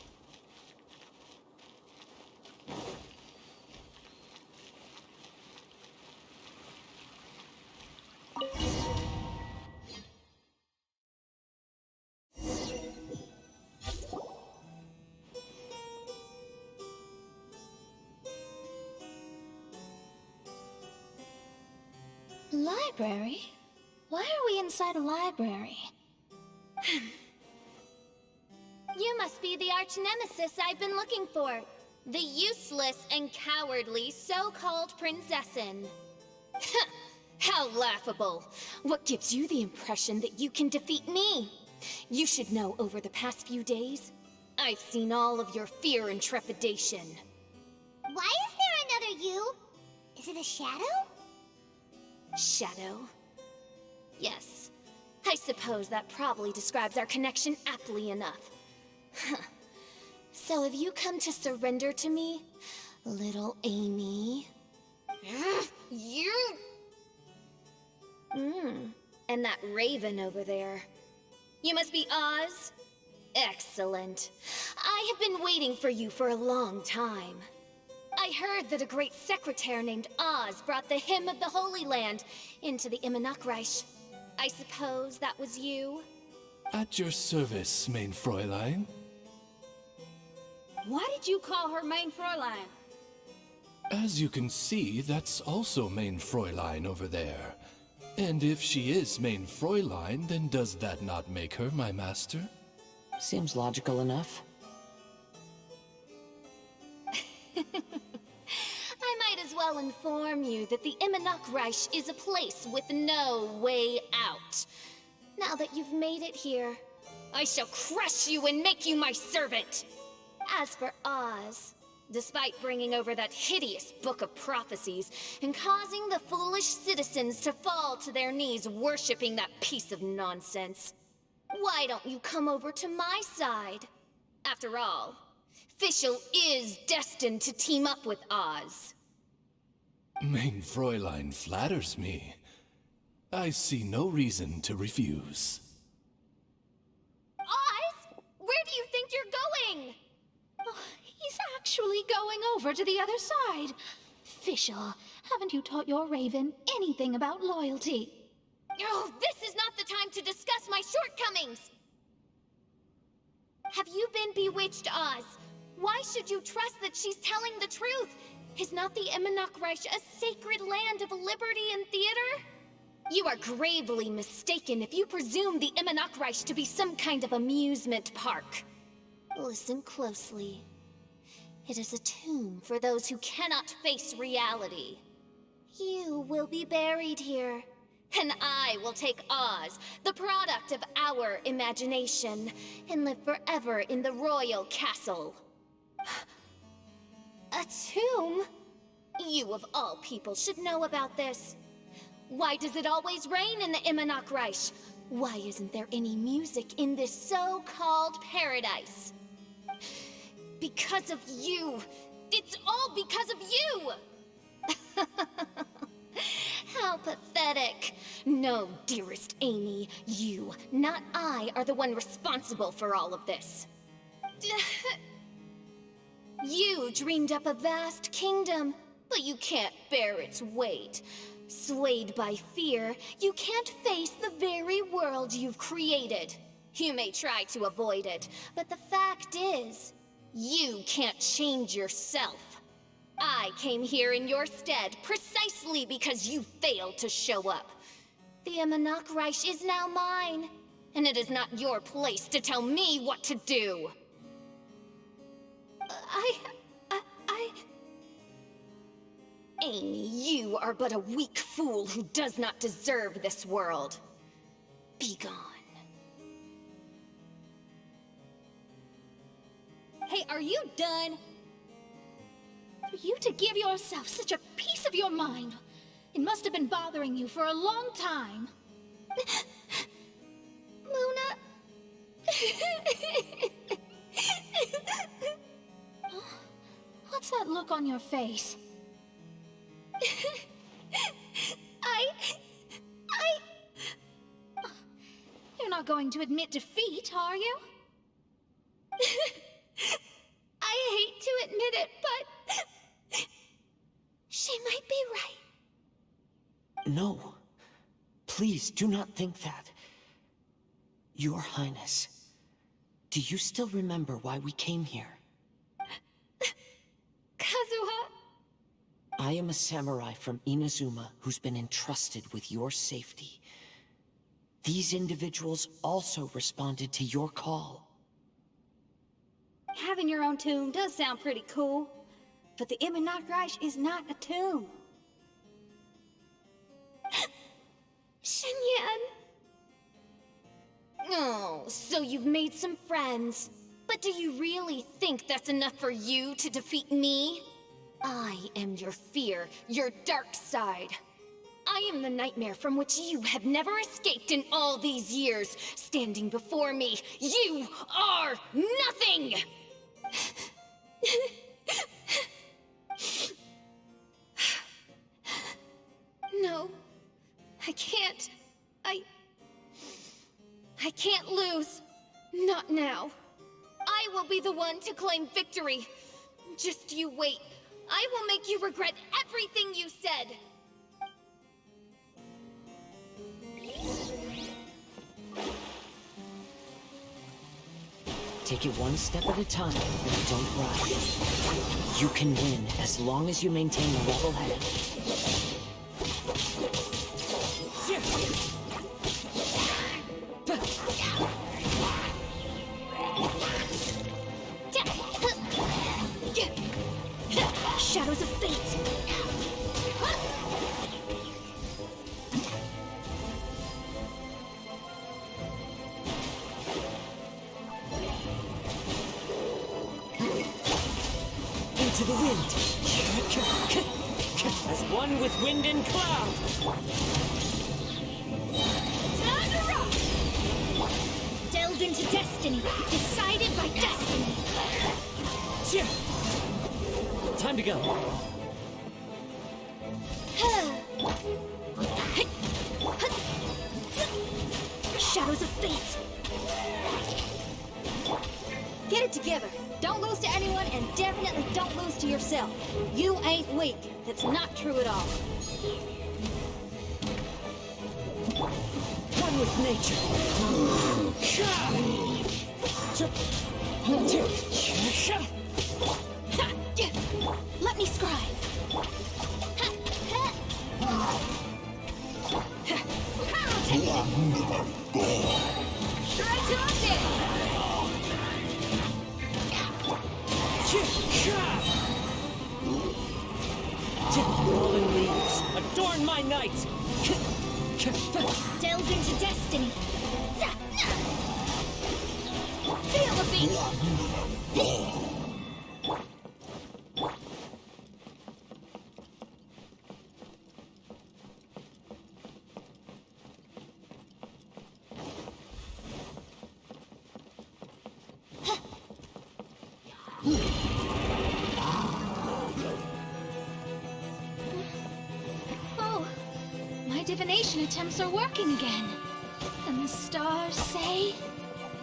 Library? Why are we inside a library? You must be the arch-nemesis I've been looking for. The useless and cowardly so-called Prinzessin. How laughable. What gives you the impression that you can defeat me? You should know over the past few days, I've seen all of your fear and trepidation. Why is there another you? Is it a shadow? Shadow? Yes. I suppose that probably describes our connection aptly enough. So have you come to surrender to me, little Amy? You... And that raven over there. You must be Oz? Excellent. I have been waiting for you for a long time. I heard that a great secretary named Oz brought the hymn of the Holy Land into the Immernachtreich. I suppose that was you? At your service, Mein Fräulein. Why did you call her Mein Fräulein? As you can see, that's also Mein Fräulein over there. And if she is Mein Fräulein, then does that not make her my master? Seems logical enough. I might as well inform you that the Immernachtreich is a place with no way out. Now that you've made it here, I shall crush you and make you my servant. As for Oz, despite bringing over that hideous book of prophecies and causing the foolish citizens to fall to their knees worshipping that piece of nonsense, why don't you come over to my side? After all, Fischl is destined to team up with Oz. Mein Fräulein flatters me. I see no reason to refuse. Oz, where do you think you're going? Oh, he's actually going over to the other side. Fischl, haven't you taught your raven anything about loyalty? Oh, this is not the time to discuss my shortcomings! Have you been bewitched, Oz? Why should you trust that she's telling the truth? Is not the Immernachtreich a sacred land of liberty and theater? You are gravely mistaken if you presume the Immernachtreich to be some kind of amusement park. Listen closely. It is a tomb for those who cannot face reality. You will be buried here, and I will take Oz, the product of our imagination, and live forever in the royal castle. A tomb? You of all people should know about this. Why does it always rain in the Immernachtreich? Why isn't there any music in this so-called paradise? Because of you. It's all because of you! How pathetic. No, dearest Amy, you, not I, are the one responsible for all of this. You dreamed up a vast kingdom, but you can't bear its weight. Swayed by fear, you can't face the very world you've created. You may try to avoid it, but the fact is, you can't change yourself. I came here in your stead precisely because you failed to show up. The Immernachtreich is now mine, and it is not your place to tell me what to do. Amy, you are but a weak fool who does not deserve this world. Be gone. Hey, are you done? For you to give yourself such a piece of your mind, it must have been bothering you for a long time. Luna... What's that look on your face? You're not going to admit defeat, are you? I hate to admit it, but... she might be right. No. Please, do not think that. Your Highness, do you still remember why we came here? Kazuha... I am a samurai from Inazuma who's been entrusted with your safety. These individuals also responded to your call. Having your own tomb does sound pretty cool, but the Immernachtreich is not a tomb. Shenyan... Oh, so you've made some friends. But do you really think that's enough for you to defeat me? I am your fear, your dark side. I am the nightmare from which you have never escaped in all these years. Standing before me, you are nothing! No, I can't. I can't lose. Not now. I will be the one to claim victory. Just you wait. I will make you regret everything you said. Take it one step at a time, and don't rush. You can win as long as you maintain a level head. Shadows of fate! Into the wind! As one with wind and cloud! Delved into destiny, decided by destiny! Time to go. Shadows of fate! Get it together. Don't lose to anyone, and definitely don't lose to yourself. You ain't weak. That's not true at all. One with nature. Let me scry. Rolling leaves, adorn my night! Delve into destiny. Feel the beat. Oh, my divination attempts are working again. And the stars say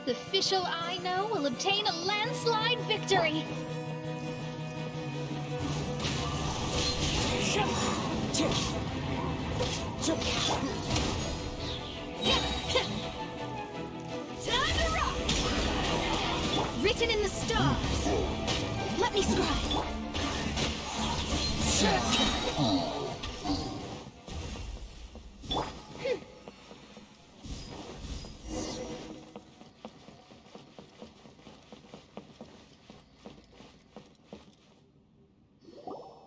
the Fischl I know will obtain a landslide victory. Time to rock! Written in the stars. Let me scribe.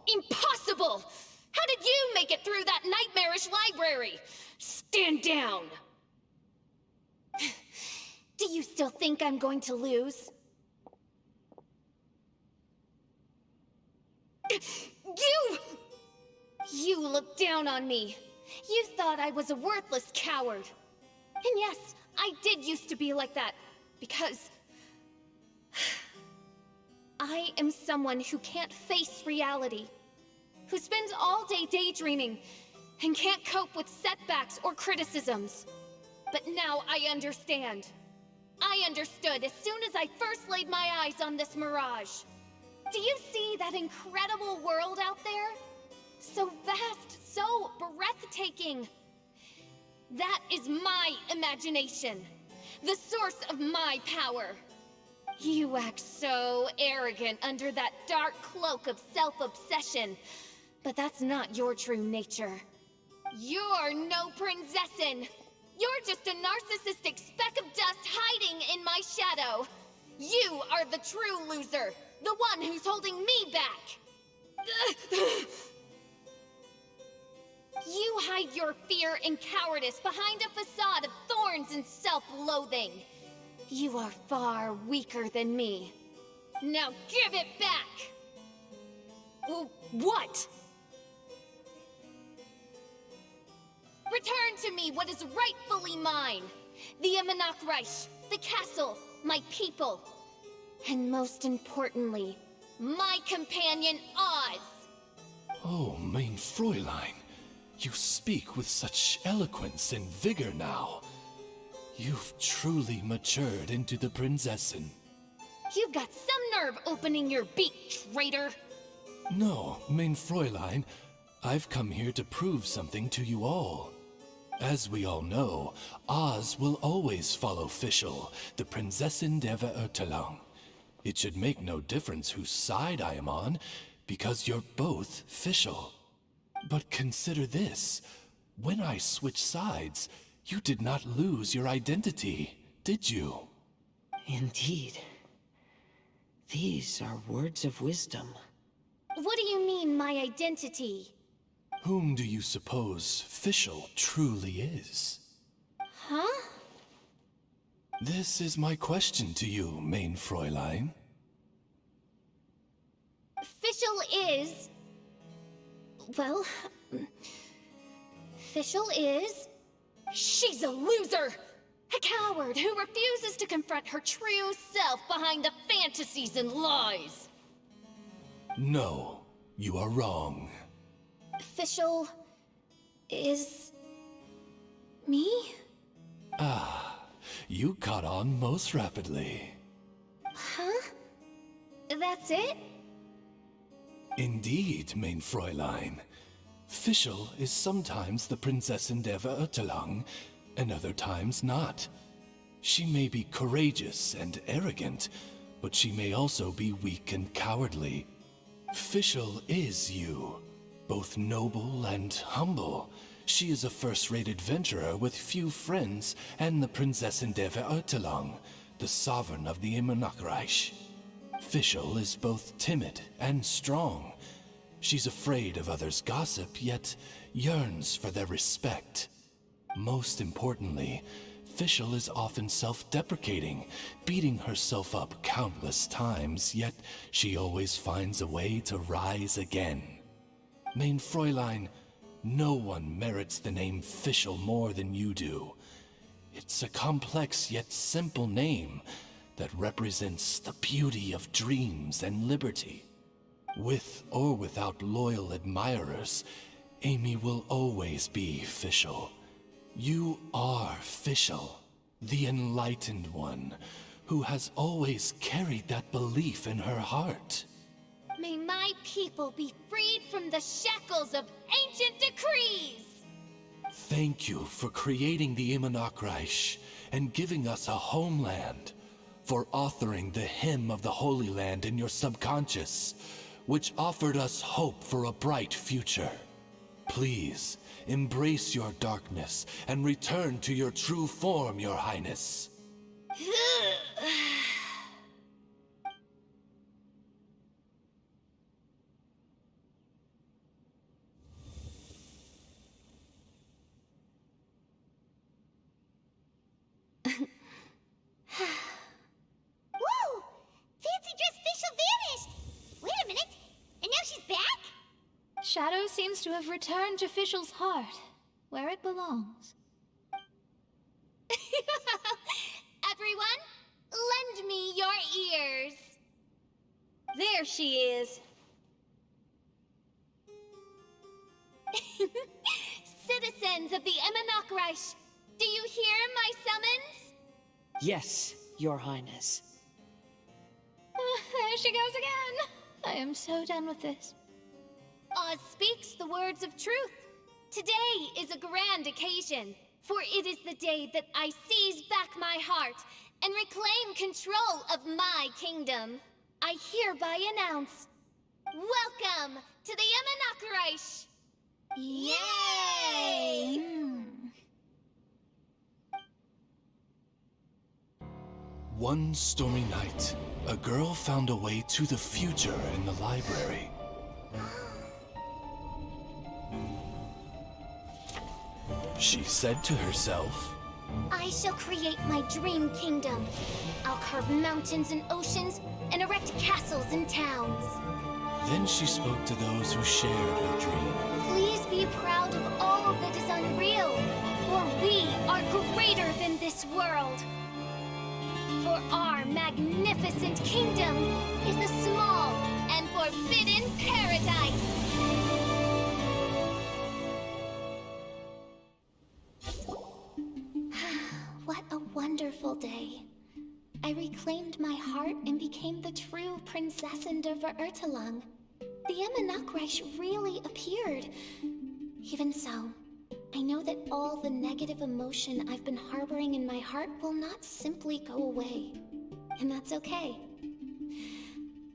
Impossible! How did you make it through that nightmarish library? Stand down! Do you still think I'm going to lose? You looked down on me. You thought I was a worthless coward. And yes, I did used to be like that, because I am someone who can't face reality, who spends all day daydreaming, and can't cope with setbacks or criticisms. But now I understand. I understood as soon as I first laid my eyes on this mirage. Do you see that incredible world out there? So vast, so breathtaking. That is my imagination, the source of my power. You act so arrogant under that dark cloak of self-obsession, but that's not your true nature. You're no princessin. You're just a narcissistic speck of dust hiding in my shadow. You are the true loser, the one who's holding me back. You hide your fear and cowardice behind a facade of thorns and self-loathing. You are far weaker than me. Now give it back! What? Return to me what is rightfully mine. The Immernachtreich, the castle, my people. And most importantly, my companion Oz. Oh, mein Fräulein. You speak with such eloquence and vigor now. You've truly matured into the Prinzessin. You've got some nerve opening your beak, traitor! No, mein Fräulein, I've come here to prove something to you all. As we all know, Oz will always follow Fischl, the Prinzessin der Verurteilung. It should make no difference whose side I am on, because you're both Fischl. But consider this. When I switched sides, you did not lose your identity, did you? Indeed. These are words of wisdom. What do you mean, my identity? Whom do you suppose Fischl truly is? Huh? This is my question to you, mein Fräulein. Fischl is... Well... Fischl is... She's a loser! A coward who refuses to confront her true self behind the fantasies and lies! No, you are wrong. Fischl is me? Ah, you caught on most rapidly. Huh? That's it? Indeed, mein Fräulein. Fischl is sometimes the Prinzessin der Verurteilung, and other times not. She may be courageous and arrogant, but she may also be weak and cowardly. Fischl is you, both noble and humble. She is a first-rate adventurer with few friends and the Prinzessin der Verurteilung, the sovereign of the Immernachtreich. Fischl is both timid and strong. She's afraid of others' gossip, yet yearns for their respect. Most importantly, Fischl is often self-deprecating, beating herself up countless times, yet she always finds a way to rise again. Mein Fräulein, no one merits the name Fischl more than you do. It's a complex yet simple name that represents the beauty of dreams and liberty. With or without loyal admirers, Amy will always be Fischl. You are Fischl, the enlightened one, who has always carried that belief in her heart. May my people be freed from the shackles of ancient decrees! Thank you for creating the Immernachtreich and giving us a homeland, for authoring the hymn of the Holy Land in your subconscious, which offered us hope for a bright future. Please, embrace your darkness and return to your true form, Your Highness. Whoa! Fancy dress Fischl vanished! Wait a minute, and now she's back? Shadow seems to have returned to Fischl's heart, where it belongs. Everyone, lend me your ears. There she is. Citizens of the Immernachtreich, do you hear my summons? Yes, Your Highness. There she goes again. I am so done with this. Oz speaks the words of truth. Today is a grand occasion, for it is the day that I seize back my heart and reclaim control of my kingdom. I hereby announce, welcome to the Immernachtreich! Yay! One stormy night, a girl found a way to the future in the library. She said to herself, I shall create my dream kingdom. I'll carve mountains and oceans and erect castles and towns. then she spoke to those who shared her dream. Please be proud of all that is unreal, for we are greater than this world. For our magnificent kingdom is a small and forbidden paradise. What a wonderful day. I reclaimed my heart and became the true Prinzessin der Verurteilung. The Immernachtreich really appeared. Even so, I know that all the negative emotion I've been harboring in my heart will not simply go away. And that's okay.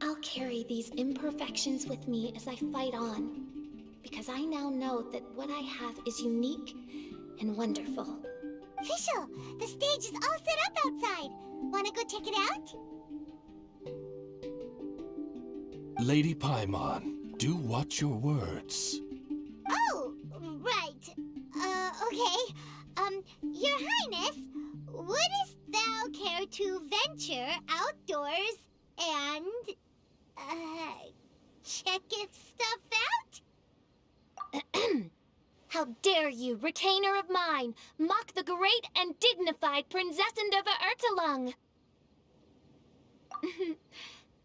I'll carry these imperfections with me as I fight on, because I now know that what I have is unique and wonderful. Fischl, the stage is all set up outside. Wanna go check it out? Lady Paimon, do watch your words. Oh, right. Okay. Your Highness, wouldst thou care to venture outdoors and, check its stuff out? How dare you, retainer of mine, mock the great and dignified Prinzessin der Verurteilung?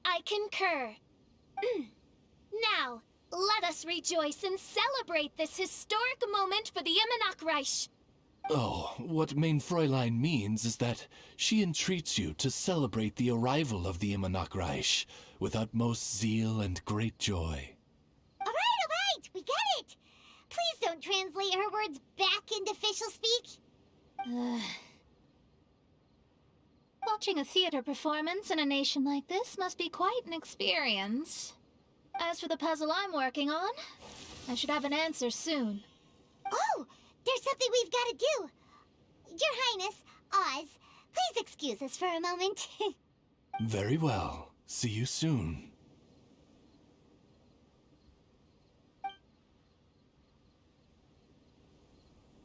I concur. Now, let us rejoice and celebrate this historic moment for the Immernachtreich. Oh, what Mein Fräulein means is that she entreats you to celebrate the arrival of the Immernachtreich with utmost zeal and great joy. All right, we get it. Please don't translate her words back into official speak. Watching a theater performance in a nation like this must be quite an experience. As for the puzzle I'm working on, I should have an answer soon. Oh, there's something we've got to do. Your Highness, Oz, please excuse us for a moment. Very well. See you soon.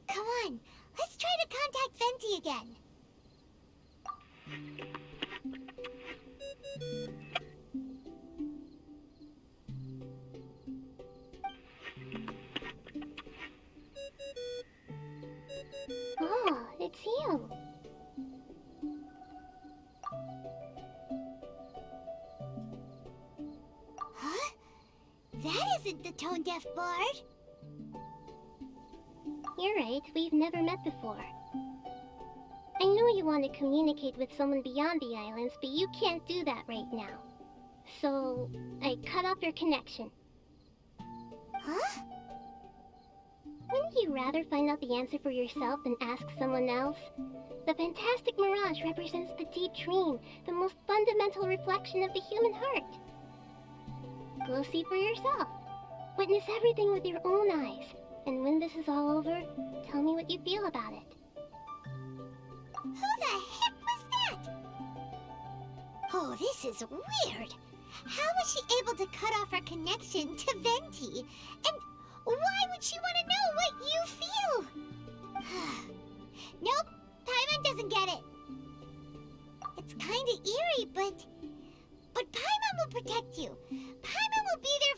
Come on, let's try to contact Venti again. Oh, it's you. Huh? That isn't the tone-deaf bard. You're right, we've never met before. I know you want to communicate with someone beyond the islands, but you can't do that right now. So, I cut off your connection. Huh? Wouldn't you rather find out the answer for yourself than ask someone else? The fantastic mirage represents the deep dream, the most fundamental reflection of the human heart. Go see for yourself. Witness everything with your own eyes. And when this is all over, tell me what you feel about it. Who the heck was that? Oh, this is weird. How was she able to cut off her connection to Venti? And why would she want to know what you feel? Nope, Paimon doesn't get it. It's kinda eerie, but Paimon will protect you. Paimon will be there